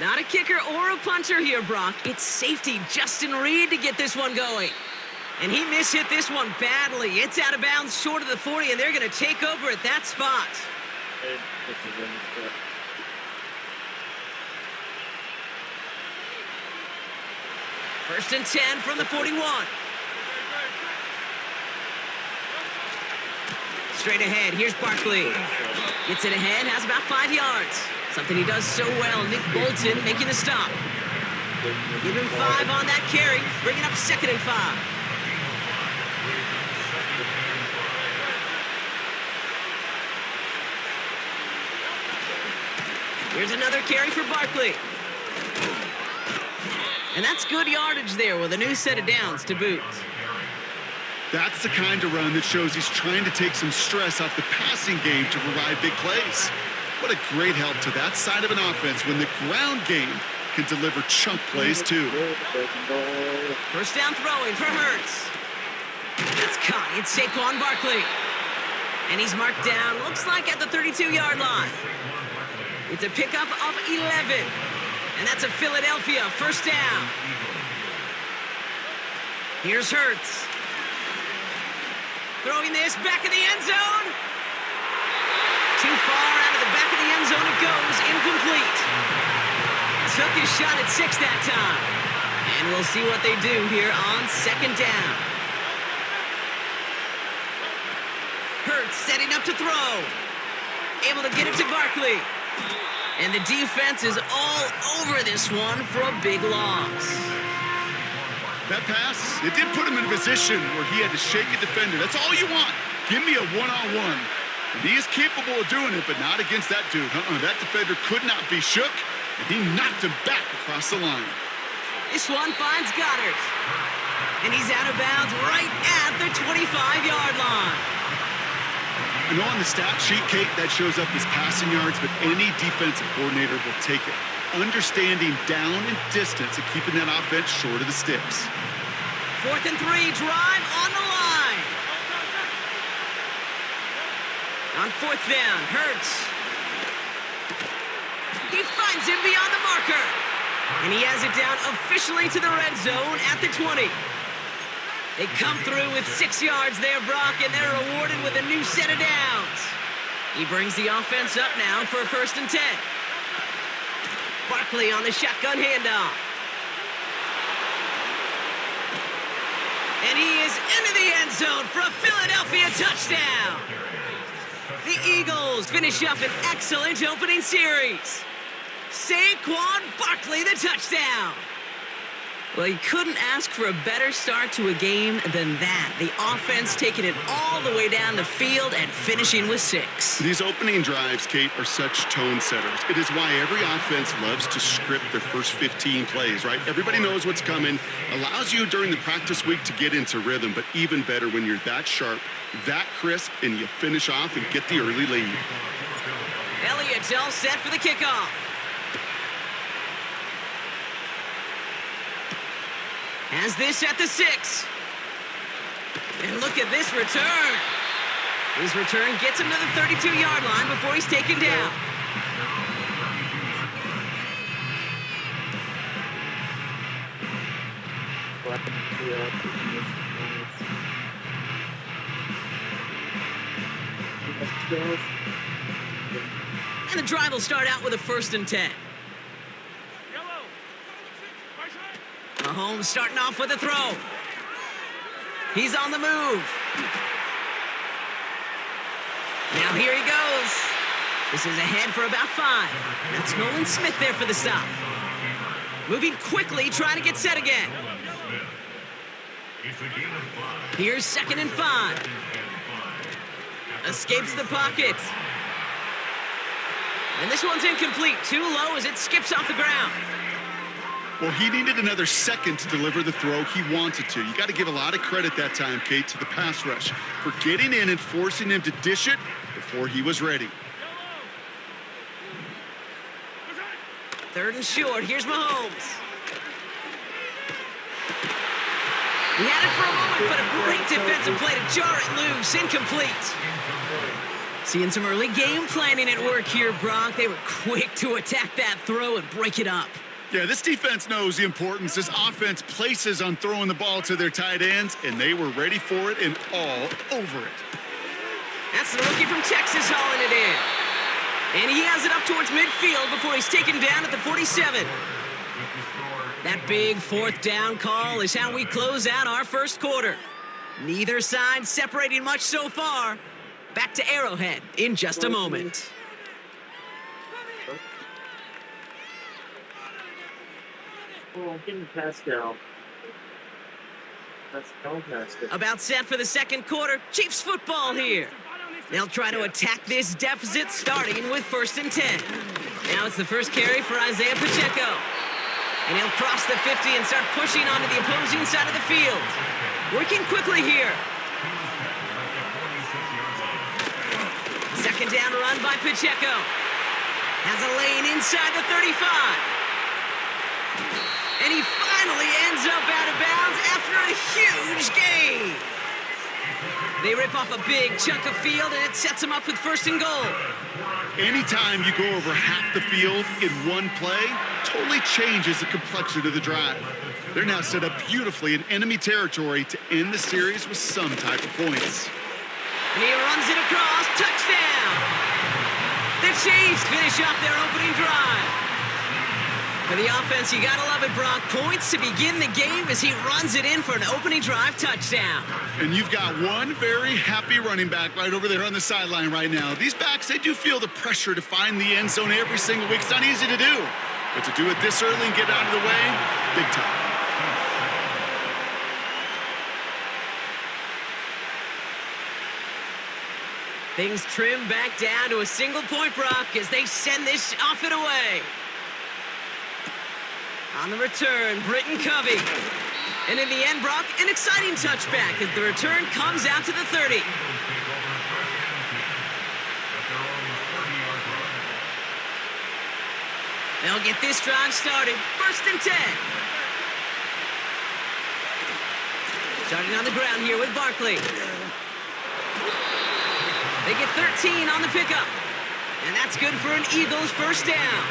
Not a kicker or a punter here, Brock. It's safety Justin Reed to get this one going. And he mishit this one badly. It's out of bounds short of the 40, and they're going to take over at that spot. First and 10 from the 41. Straight ahead, here's Barkley. Gets it ahead, has about 5 yards. Something he does so well. Nick Bolton making the stop. Give him 5 on that carry, bringing up 2nd and 5. Here's another carry for Barkley. And that's good yardage there with a new set of downs to boot. That's the kind of run that shows he's trying to take some stress off the passing game to provide big plays. What a great help to that side of an offense when the ground game can deliver chunk plays too. First down throwing for Hurts. It's caught. It's Saquon Barkley. And he's marked down, looks like at the 32-yard line. It's a pickup of 11. And that's a Philadelphia first down. Here's Hurts. Throwing this back in the end zone. Too far out of the back of the end zone it goes. Incomplete. Took his shot at 6 that time. And we'll see what they do here on 2nd down. Hurts setting up to throw. Able to get it to Barkley. And the defense is all over this one for a big loss. That pass, it did put him in a position where he had to shake a defender. That's all you want. Give me a one-on-one. And he is capable of doing it, but not against that dude. That defender could not be shook, and he knocked him back across the line. This one finds Goddard. And he's out of bounds right at the 25-yard line. I know on the stat sheet, Kate, that shows up as passing yards, but any defensive coordinator will take it. Understanding down and distance and keeping that offense short of the sticks. 4th and 3, drive on the line. On 4th down, Hurts. He finds him beyond the marker. And he has it down officially to the red zone at the 20. They come through with 6 yards there, Brock, and they're rewarded with a new set of downs. He brings the offense up now for a 1st and 10. Barkley on the shotgun handoff. And he is into the end zone for a Philadelphia touchdown. The Eagles finish up an excellent opening series. Saquon Barkley, the touchdown. Well, you couldn't ask for a better start to a game than that. The offense taking it all the way down the field and finishing with 6. These opening drives, Kate, are such tone setters. It is why every offense loves to script their first 15 plays, right? Everybody knows what's coming. Allows you during the practice week to get into rhythm, but even better when you're that sharp, that crisp, and you finish off and get the early lead. Elliott's all set for the kickoff. Has this at the 6. And look at this return. His return gets him to the 32-yard line before he's taken down. And the drive will start out with a 1st and 10. Mahomes starting off with a throw. He's on the move. Now here he goes. This is ahead for about 5. That's Nolan Smith there for the stop. Moving quickly, trying to get set again. Here's 2nd and 5. Escapes the pocket. And this one's incomplete. Too low as it skips off the ground. Well, he needed another second to deliver the throw he wanted to. You got to give a lot of credit that time, Kate, to the pass rush for getting in and forcing him to dish it before he was ready. 3rd and short. Here's Mahomes. He had it for a moment, but a great defensive play to jar it loose. Incomplete. Seeing some early game planning at work here, Brock. They were quick to attack that throw and break it up. Yeah, this defense knows the importance this offense places on throwing the ball to their tight ends, and they were ready for it and all over it. That's the rookie from Texas hauling it in. And he has it up towards midfield before he's taken down at the 47. That big fourth down call is how we close out our first quarter. Neither side separating much so far. Back to Arrowhead in just a moment. Oh, getting Pascal. Pascal. About set for the second quarter. Chiefs football here. They'll try to attack this deficit starting with 1st and 10. Now it's the first carry for Isaiah Pacheco. And he'll cross the 50 and start pushing onto the opposing side of the field. Working quickly here. Second down run by Pacheco. Has a lane inside the 35. And he finally ends up out of bounds after a huge gain. They rip off a big chunk of field, and it sets them up with 1st and goal. Anytime you go over half the field in one play, totally changes the complexion of the drive. They're now set up beautifully in enemy territory to end the series with some type of points. And he runs it across. Touchdown! The Chiefs finish off their opening drive. For the offense, you gotta love it, Brock. Points to begin the game as he runs it in for an opening drive touchdown. And you've got one very happy running back right over there on the sideline right now. These backs, they do feel the pressure to find the end zone every single week. It's not easy to do. But to do it this early and get out of the way, big time. Things trim back down to a single point, Brock, as they send this off and away. On the return, Britton Covey. And in the end, Brock, an exciting touchback as the return comes out to the 30. They'll get this drive started. 1st and 10. Starting on the ground here with Barkley. They get 13 on the pickup. And that's good for an Eagles 1st down.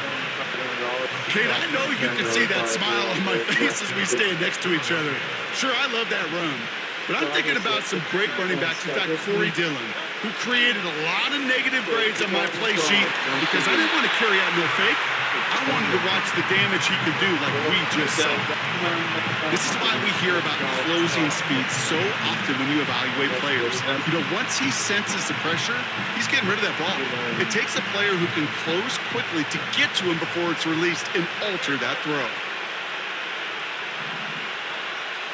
Kate, I know you can see that smile on my face as we stand next to each other. Sure, I love that run. But I'm thinking about some great running backs. In fact, Corey Dillon, who created a lot of negative grades on my play sheet because I didn't want to carry out no fake. I wanted to watch the damage he could do like we just saw. This is why we hear about closing speed so often when you evaluate players. You know, once he senses the pressure, he's getting rid of that ball. It takes a player who can close quickly to get to him before it's released and alter that throw.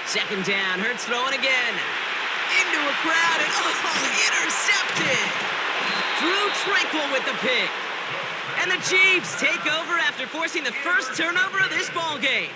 Second down, Hurts throwing again. Into a crowd and intercepted. Drew Tranquill with the pick. And the Chiefs take over after forcing the first turnover of this ball game.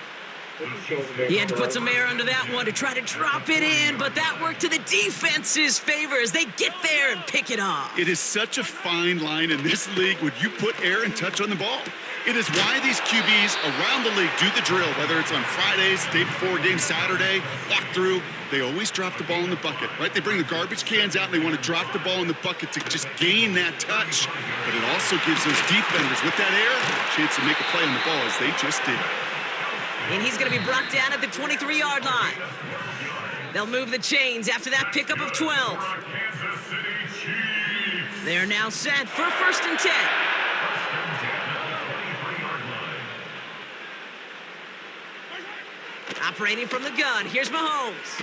He had to put some air under that one to try to drop it in, but that worked to the defense's favor as they get there and pick it off. It is such a fine line in this league when you put air and touch on the ball. It is why these QBs around the league do the drill, whether it's on Fridays, day before game Saturday, walk through. They always drop the ball in the bucket, right? They bring the garbage cans out and they want to drop the ball in the bucket to just gain that touch. But it also gives those defenders with that air a chance to make a play on the ball as they just did. And he's going to be brought down at the 23-yard line. They'll move the chains after that pickup of 12. They're now set for 1st and 10. Operating from the gun, here's Mahomes.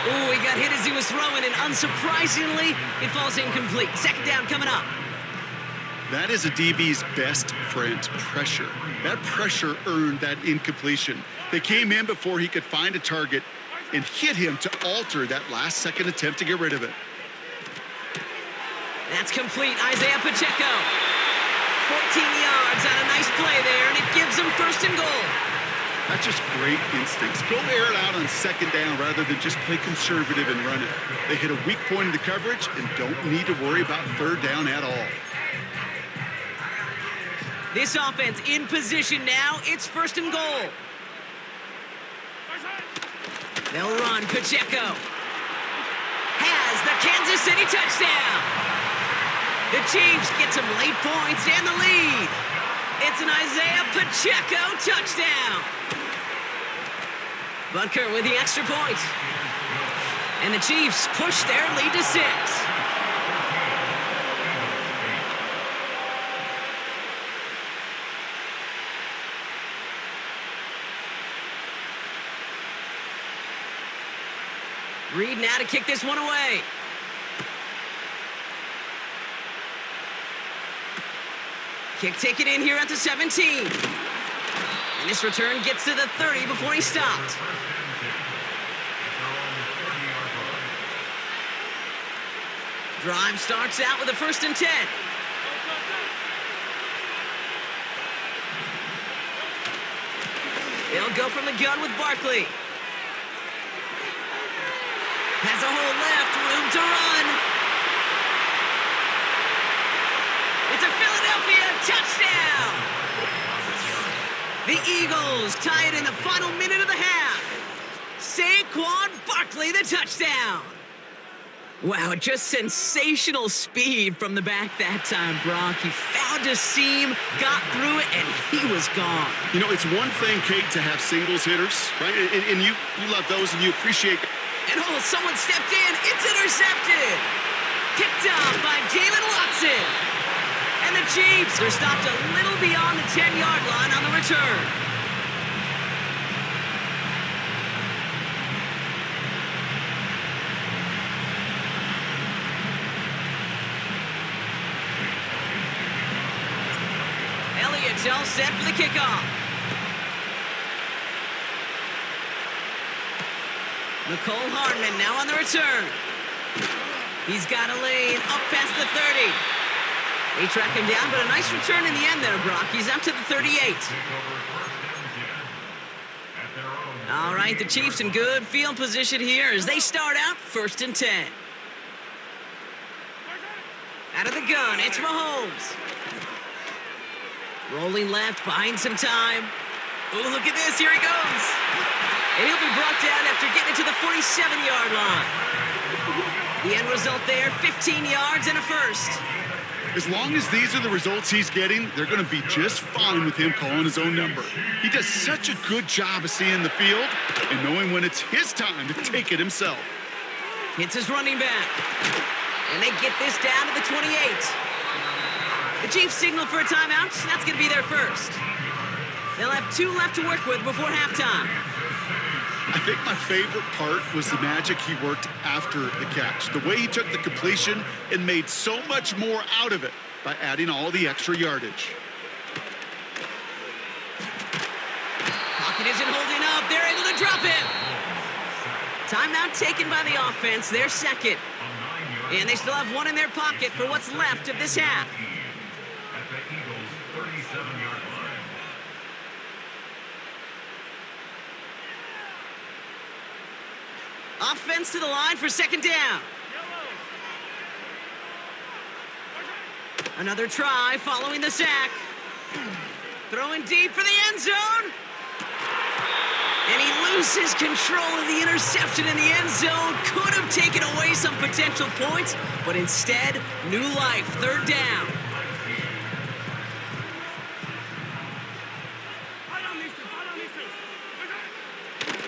Ooh, he got hit as he was throwing, and unsurprisingly, it falls incomplete. Second down coming up. That is a DB's best friend, pressure. That pressure earned that incompletion. They came in before he could find a target and hit him to alter that last-second attempt to get rid of it. That's complete. Isaiah Pacheco. 14 yards on a nice play there, and it gives them 1st and goal. That's just great instincts. Go air it out on 2nd down rather than just play conservative and run it. They hit a weak point in the coverage and don't need to worry about 3rd down at all. This offense in position now. It's 1st and goal. They'll run Pacheco. has the Kansas City touchdown. The Chiefs get some late points and the lead. It's an Isaiah Pacheco touchdown. Butker with the extra point. And the Chiefs push their lead to 6. Reed now to kick this one away. Kick taken in here at the 17. And this return gets to the 30 before he stopped. Drive starts out with a 1st and 10. They'll go from the gun with Barkley. Has a hole left, room to run. It's a Philadelphia touchdown. The Eagles tie it in the final minute of the half. Saquon Barkley, the touchdown. Wow, just sensational speed from the back that time, Brock. He found a seam, got through it, and he was gone. You know, it's one thing, Kate, to have singles hitters, right? And you love those and you appreciate. And oh, someone stepped in. It's intercepted. Picked up by Jalen Watson. And the Chiefs are stopped a little beyond the 10-yard line on the return. Elliott's all set for the kickoff. Nicole Hardman now on the return. He's got a lane up past the 30. They track him down, but a nice return in the end there, Brock. He's up to the 38. All right, the Chiefs in good field position here as they start out 1st and 10. Out of the gun, it's Mahomes. Rolling left, buying some time. Oh, look at this, here he goes. And he'll be brought down after getting it to the 47-yard line. The end result there, 15 yards and a 1st. As long as these are the results he's getting, they're going to be just fine with him calling his own number. He does such a good job of seeing the field and knowing when it's his time to take it himself. Hits his running back. And they get this down to the 28. The Chiefs signal for a timeout. That's going to be their 1st. They'll have 2 left to work with before halftime. I think my favorite part was the magic he worked after the catch. The way he took the completion and made so much more out of it by adding all the extra yardage. Pocket isn't holding up. They're able to drop it. Timeout taken by the offense. Their 2nd. And they still have 1 in their pocket for what's left of this half. Offense to the line for 2nd down. Another try following the sack. Throwing deep for the end zone. And he loses control of the interception in the end zone. Could have taken away some potential points, but instead, new life, 3rd down.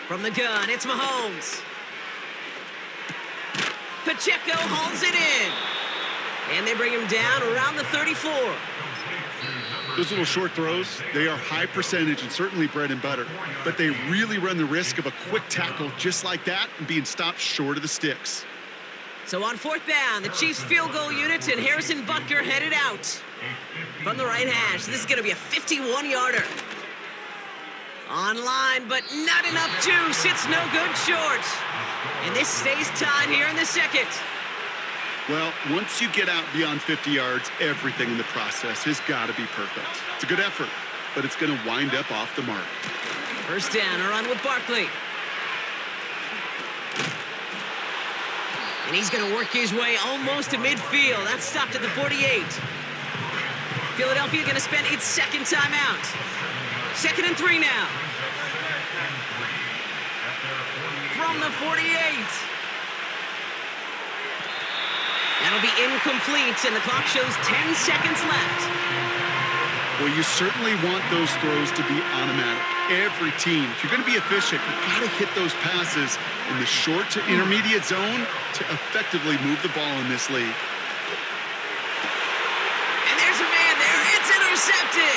From the gun, it's Mahomes. Pacheco hauls it in. And they bring him down around the 34. Those little short throws, they are high percentage and certainly bread and butter. But they really run the risk of a quick tackle just like that and being stopped short of the sticks. So on 4th down, the Chiefs field goal unit and Harrison Butker headed out from the right hash. This is going to be a 51-yarder. Online, but not enough juice. It's no good short. And this stays tied here in the 2nd. Well, once you get out beyond 50 yards, everything in the process has got to be perfect. It's a good effort, but it's going to wind up off the mark. 1st down, a run with Barkley. And he's going to work his way almost to midfield. That's stopped at the 48. Philadelphia going to spend its 2nd timeout. 2nd and 3 now. From the 48. That'll be incomplete, and the clock shows 10 seconds left. Well, you certainly want those throws to be automatic. Every team, if you're going to be efficient, you've got to hit those passes in the short to intermediate zone to effectively move the ball in this league. And there's a man there. It's intercepted.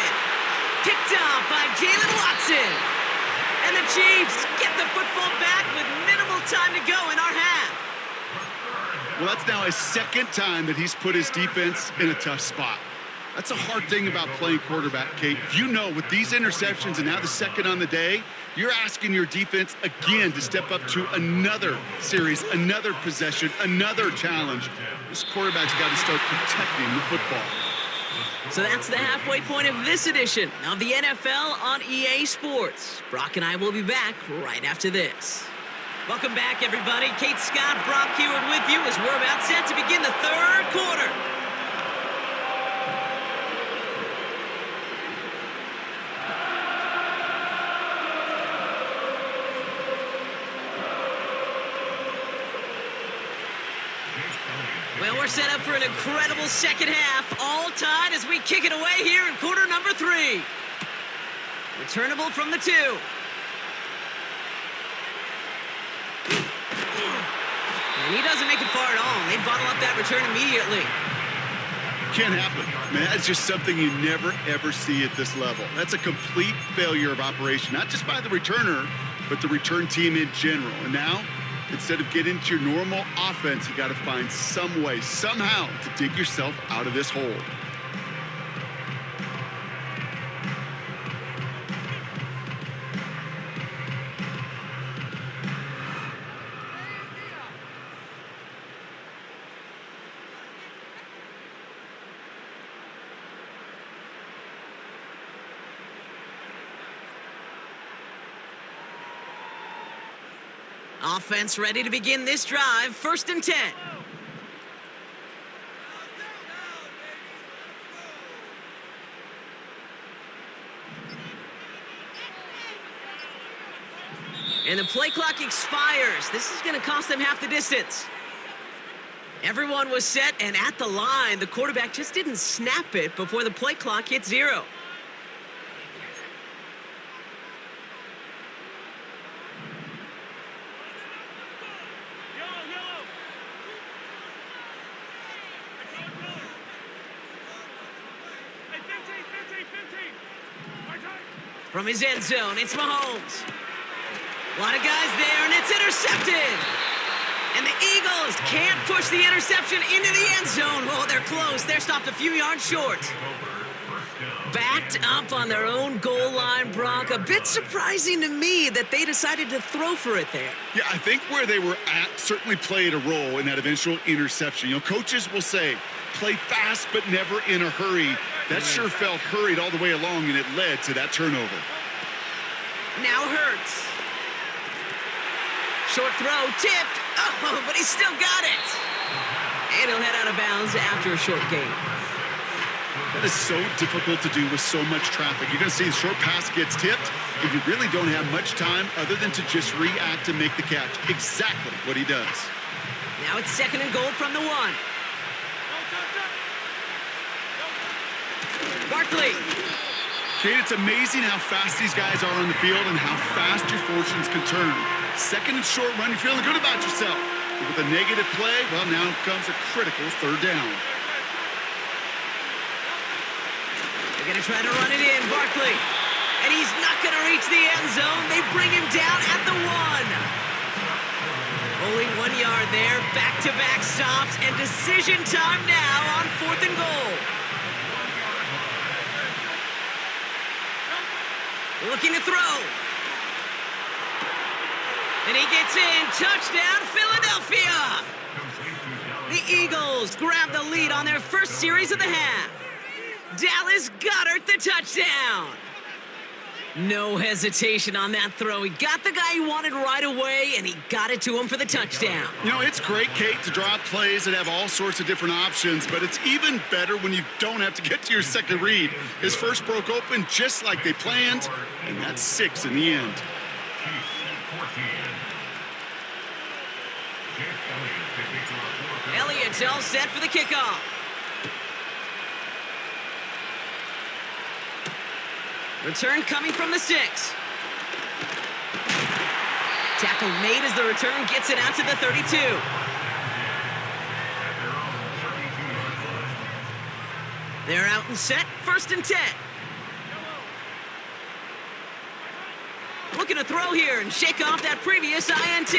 Picked up by Jalen Watson. And the Chiefs get the football back with minimal time to go in our half. Well, that's now his second time that he's put his defense in a tough spot. That's a hard thing about playing quarterback, Kate. You know, with these interceptions and now the second on the day, you're asking your defense again to step up to another series, another possession, another challenge. This quarterback's got to start protecting the football. So that's the halfway point of this edition of the NFL on EA Sports. Brock and I will be back right after this. Welcome back, everybody. Kate Scott, Brock Heward with you as we're about set to begin the third quarter. Well, we're set up for an incredible second half, all tied as we kick it away here in quarter number 3. Returnable from the 2. And he doesn't make it far at all. They bottle up that return immediately. Can't happen. Man, that's just something you never, ever see at this level. That's a complete failure of operation, not just by the returner, but the return team in general. And now, instead of getting into your normal offense, you got to find some way, somehow, to dig yourself out of this hole. Offense ready to begin this drive. 1st and 10. And the play clock expires. This is going to cost them half the distance. Everyone was set and at the line. The quarterback just didn't snap it before the play clock hit 0. From his end zone, it's Mahomes. A lot of guys there, and it's intercepted. And the Eagles can't push the interception into the end zone. Oh, they're close. They're stopped a few yards short. Backed up on their own goal line, Brock. A bit surprising to me that they decided to throw for it there. Yeah, I think where they were at certainly played a role in that eventual interception. You know, coaches will say, play fast but never in a hurry. That sure felt hurried all the way along, and it led to that turnover. Now Hurts. Short throw, tipped. Oh, but he still got it. And he'll head out of bounds after a short gain. That is so difficult to do with so much traffic. You're going to see the short pass gets tipped, and you really don't have much time other than to just react and make the catch. Exactly what he does. Now it's 2nd and goal from the 1. Barkley. Kate, it's amazing how fast these guys are on the field and how fast your fortunes can turn. 2nd and short run, you're feeling good about yourself. But with a negative play, well, now comes a critical 3rd down. They're going to try to run it in, Barkley. And he's not going to reach the end zone. They bring him down at the 1. Only 1 yard there. Back-to-back stops and decision time now on 4th and goal. Looking to throw. And he gets in. Touchdown, Philadelphia. The Eagles grab the lead on their first series of the half. Dallas Goedert the touchdown. No hesitation on that throw. He got the guy he wanted right away, and he got it to him for the touchdown. You know, it's great, Kate, to draw up plays that have all sorts of different options, but it's even better when you don't have to get to your second read. His first broke open just like they planned, and that's 6 in the end. Elliott's all set for the kickoff. Return coming from the 6. Tackle made as the return gets it out to the 32. They're out and set, 1st and 10. Looking to throw here and shake off that previous INT.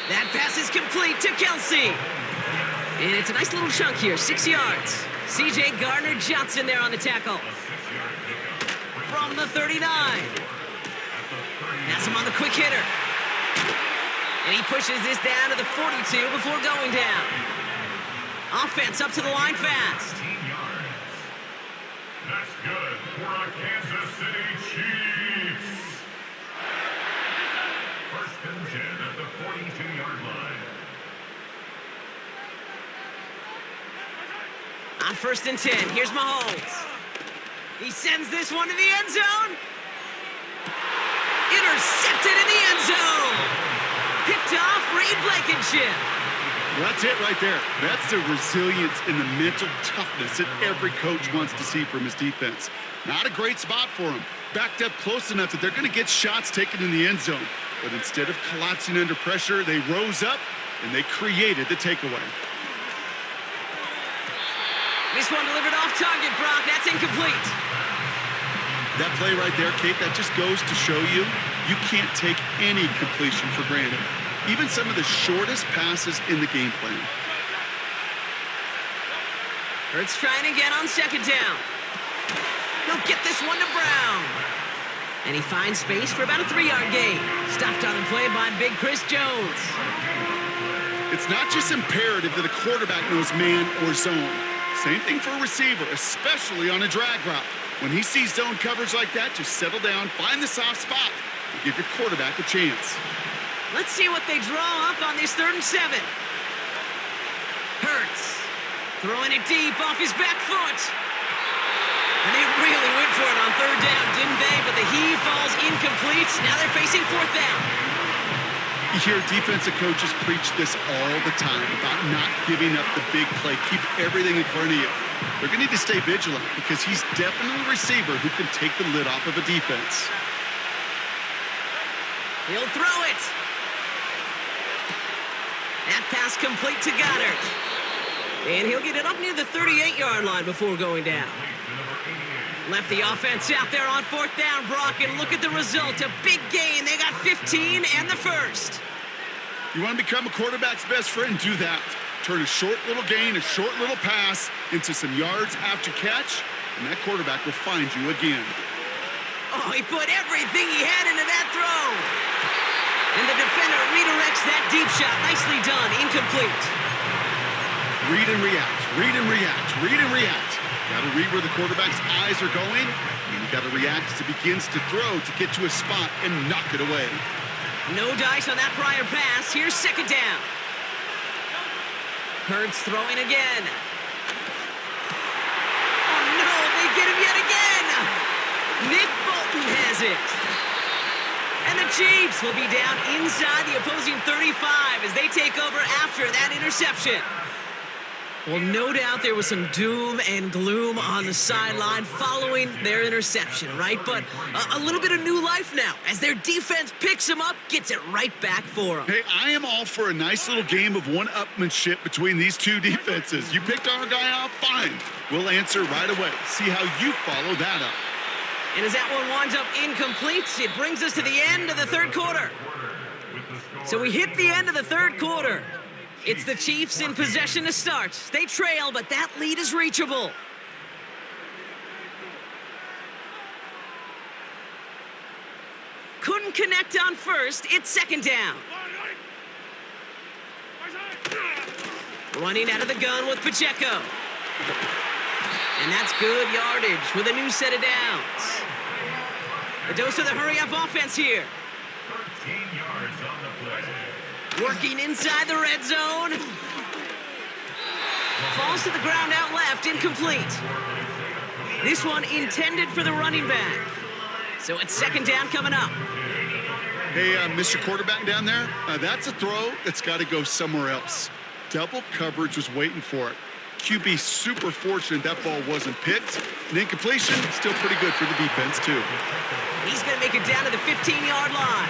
That pass is complete to Kelsey. And it's a nice little chunk here, 6 yards. C.J. Gardner-Johnson there on the tackle. From the 39. That's him on the quick hitter. And he pushes this down to the 42 before going down. Offense up to the line fast. That's good for our Kansas City Chiefs. 1st and 10 at the 42-yard line. On 1st and 10, here's Mahomes. He sends this one to the end zone. Intercepted in the end zone. Picked off Reed Blankenship. Well, that's it right there. That's the resilience and the mental toughness that every coach wants to see from his defense. Not a great spot for him. Backed up close enough that they're going to get shots taken in the end zone. But instead of collapsing under pressure, they rose up and they created the takeaway. This one delivered off target, Brock. That's incomplete. That play right there, Kate, that just goes to show you, you can't take any completion for granted. Even some of the shortest passes in the game plan. Hurts trying again on 2nd down. He'll get this one to Brown. And he finds space for about a 3-yard gain. Stopped on the play by big Chris Jones. It's not just imperative that a quarterback knows man or zone. Same thing for a receiver, especially on a drag route. When he sees zone coverage like that, just settle down, find the soft spot, and give your quarterback a chance. Let's see what they draw up on this 3rd and 7. Hurts throwing it deep off his back foot. And they really went for it on 3rd down, didn't they? But the heave falls incomplete. Now they're facing 4th down. You hear defensive coaches preach this all the time about not giving up the big play. Keep everything in front of you. They're going to need to stay vigilant because he's definitely a receiver who can take the lid off of a defense. He'll throw it. That pass complete to Goddard. And he'll get it up near the 38-yard line before going down. Left the offense out there on 4th down, Brock, and look at the result. A big gain. They got 15 and the 1st. You want to become a quarterback's best friend? Do that. Turn a short little gain, a short little pass into some yards after catch, and that quarterback will find you again. Oh, he put everything he had into that throw. And the defender redirects that deep shot. Nicely done. Incomplete. Read and react. Read and react. Read and react. Got to read where the quarterback's eyes are going, and you got to react as he begins to throw to get to a spot and knock it away. No dice on that prior pass. Here's 2nd down. Hurts throwing again. Oh, no, they get him yet again. Nick Bolton has it. And the Chiefs will be down inside the opposing 35 as they take over after that interception. Well, no doubt there was some doom and gloom on the sideline following their interception, right? But a little bit of new life now as their defense picks them up, gets it right back for them. Hey, I am all for a nice little game of one-upmanship between these two defenses. You picked our guy off, fine. We'll answer right away. See how you follow that up. And as that one winds up incomplete, it brings us to the end of the 3rd quarter. So we hit the end of the 3rd quarter. It's the Chiefs in possession to start. They trail, but that lead is reachable. Couldn't connect on 1st. It's 2nd down. Running out of the gun with Pacheco. And that's good yardage with a new set of downs. A dose of the hurry-up offense here. 13 yards on the play. Working inside the red zone. Falls to the ground out left, incomplete. This one intended for the running back. So it's 2nd down coming up. Hey, Mr. Quarterback down there, that's a throw that's got to go somewhere else. Double coverage was waiting for it. QB super fortunate that ball wasn't picked. And incompletion, still pretty good for the defense, too. He's going to make it down to the 15-yard line.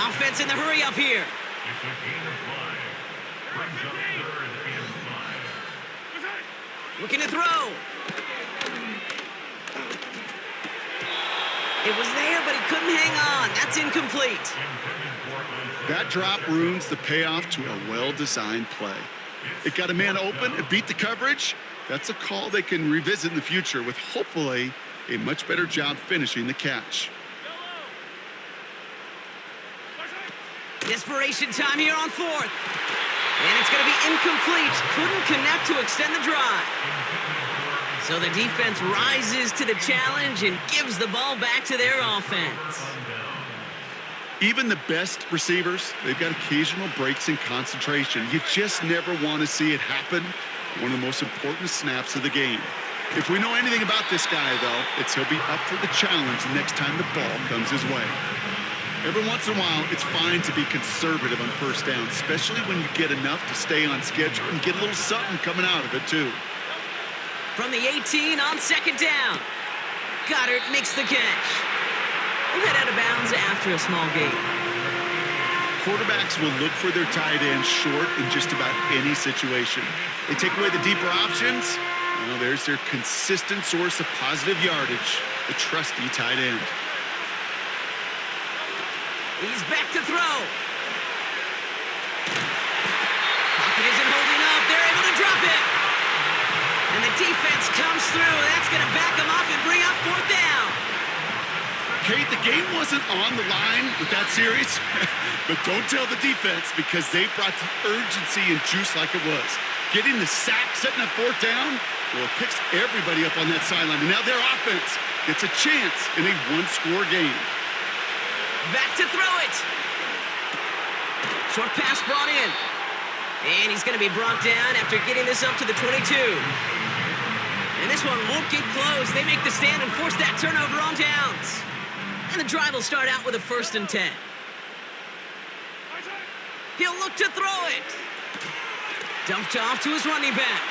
Offense in the hurry up here. It's a gain of 5. Brings up 3rd and 5. Looking to throw. It was there, but he couldn't hang on. That's incomplete. That drop ruins the payoff to a well-designed play. It got a man open, it beat the coverage. That's a call they can revisit in the future with hopefully a much better job finishing the catch. Desperation time here on 4th. And it's going to be incomplete. Couldn't connect to extend the drive. So the defense rises to the challenge and gives the ball back to their offense. Even the best receivers, they've got occasional breaks in concentration. You just never want to see it happen. One of the most important snaps of the game. If we know anything about this guy, though, it's he'll be up for the challenge the next time the ball comes his way. Every once in a while, it's fine to be conservative on first down, especially when you get enough to stay on schedule and get a little something coming out of it, too. From the 18 on 2nd down. Goddard makes the catch. We'll head out of bounds after a small gain. Quarterbacks will look for their tight end short in just about any situation. They take away the deeper options. Well, there's their consistent source of positive yardage, the trusty tight end. He's back to throw. Pocket isn't holding up. They're able to drop it. And the defense comes through. That's going to back them up and bring up 4th down. Kate, the game wasn't on the line with that series, but don't tell the defense because they brought the urgency and juice like it was. Getting the sack, setting up 4th down, well, it picks everybody up on that sideline. And now their offense gets a chance in a one-score game. Back to throw it. Short pass brought in. And he's going to be brought down after getting this up to the 22. And this one won't get close. They make the stand and force that turnover on downs. And the drive will start out with a 1st and 10. He'll look to throw it. Dumped off to his running back.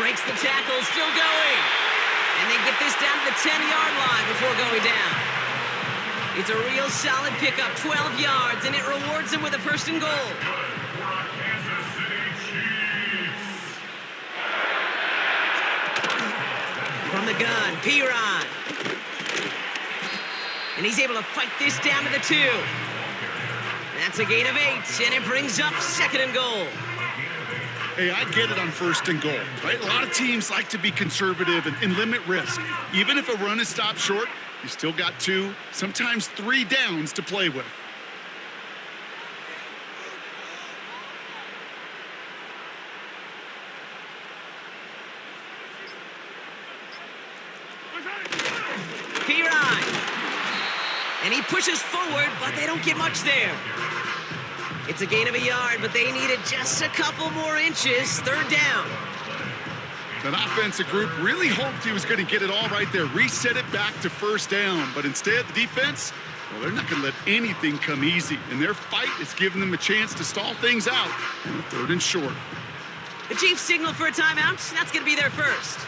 Breaks the tackle, still going. And they get this down to the 10-yard line before going down. It's a real solid pickup, 12 yards, and it rewards them with a 1st and goal. Kansas City Chiefs. From the gun, Piron. And he's able to fight this down to the 2. That's a gain of 8, and it brings up 2nd and goal. Hey, I get it on 1st and goal, right? A lot of teams like to be conservative and limit risk. Even if a run is stopped short, you still got 2, sometimes 3 downs to play with. Piron. And he pushes forward, but they don't get much there. It's a gain of a yard, but they needed just a couple more inches. 3rd down. That offensive group really hoped he was going to get it all right there, reset it back to 1st down. But instead, the defense, well, they're not going to let anything come easy. And their fight is giving them a chance to stall things out on the 3rd and short. The Chiefs signal for a timeout. That's going to be their first.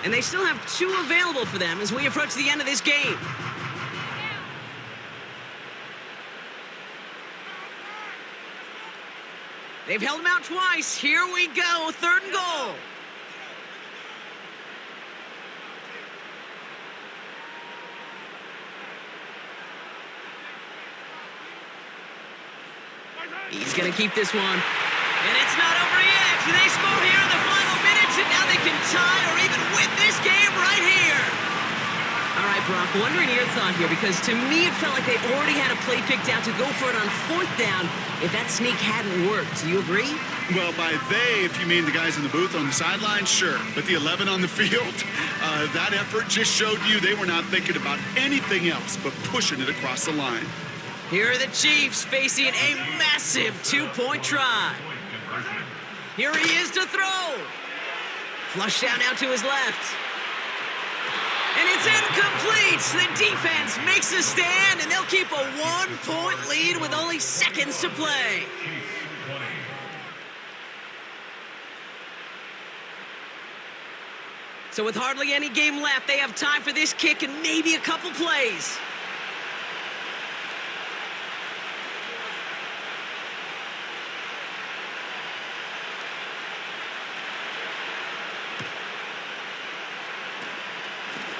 And they still have 2 available for them as we approach the end of this game. They've held him out twice. Here we go, 3rd and goal. He's going to keep this one. And it's not over yet. They score here in the final minutes, and now they can tie or even win this game right here. All right, Brock, wondering your thought here, because to me it felt like they already had a play picked out to go for it on 4th down if that sneak hadn't worked. Do you agree? Well, by they, if you mean the guys in the booth on the sideline, sure. But the 11 on the field, that effort just showed you they were not thinking about anything else but pushing it across the line. Here are the Chiefs facing a massive 2-point try. Here he is to throw. Flush down out to his left. And it's incomplete. The defense makes a stand, and they'll keep a 1-point lead with only seconds to play. So with hardly any game left, they have time for this kick and maybe a couple plays.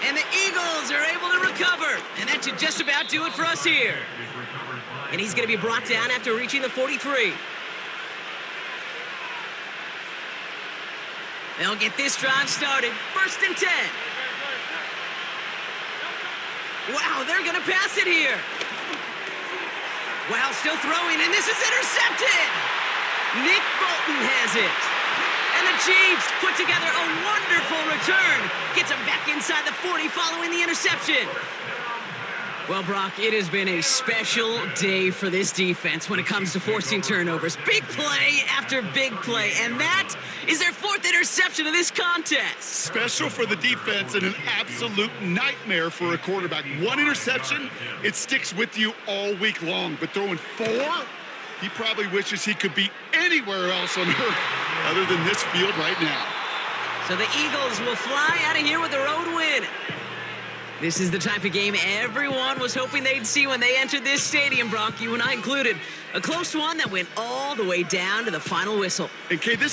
And the Eagles are able to recover. And that should just about do it for us here. And he's going to be brought down after reaching the 43. They'll get this drive started. 1st and 10. Wow, they're going to pass it here. Wow, still throwing, and this is intercepted. Nick Bolton has it. And the Chiefs put together a wonderful return. Gets him back inside the 40 following the interception. Well, Brock, it has been a special day for this defense when it comes to forcing turnovers. Big play after big play, and that is their 4th interception of this contest. Special for the defense and an absolute nightmare for a quarterback. 1 interception, it sticks with you all week long. But throwing 4, he probably wishes he could be anywhere else on earth other than this field right now. So the Eagles will fly out of here with a road win. This is the type of game everyone was hoping they'd see when they entered this stadium, Brock, you and I included. A close one that went all the way down to the final whistle. And Kay, this is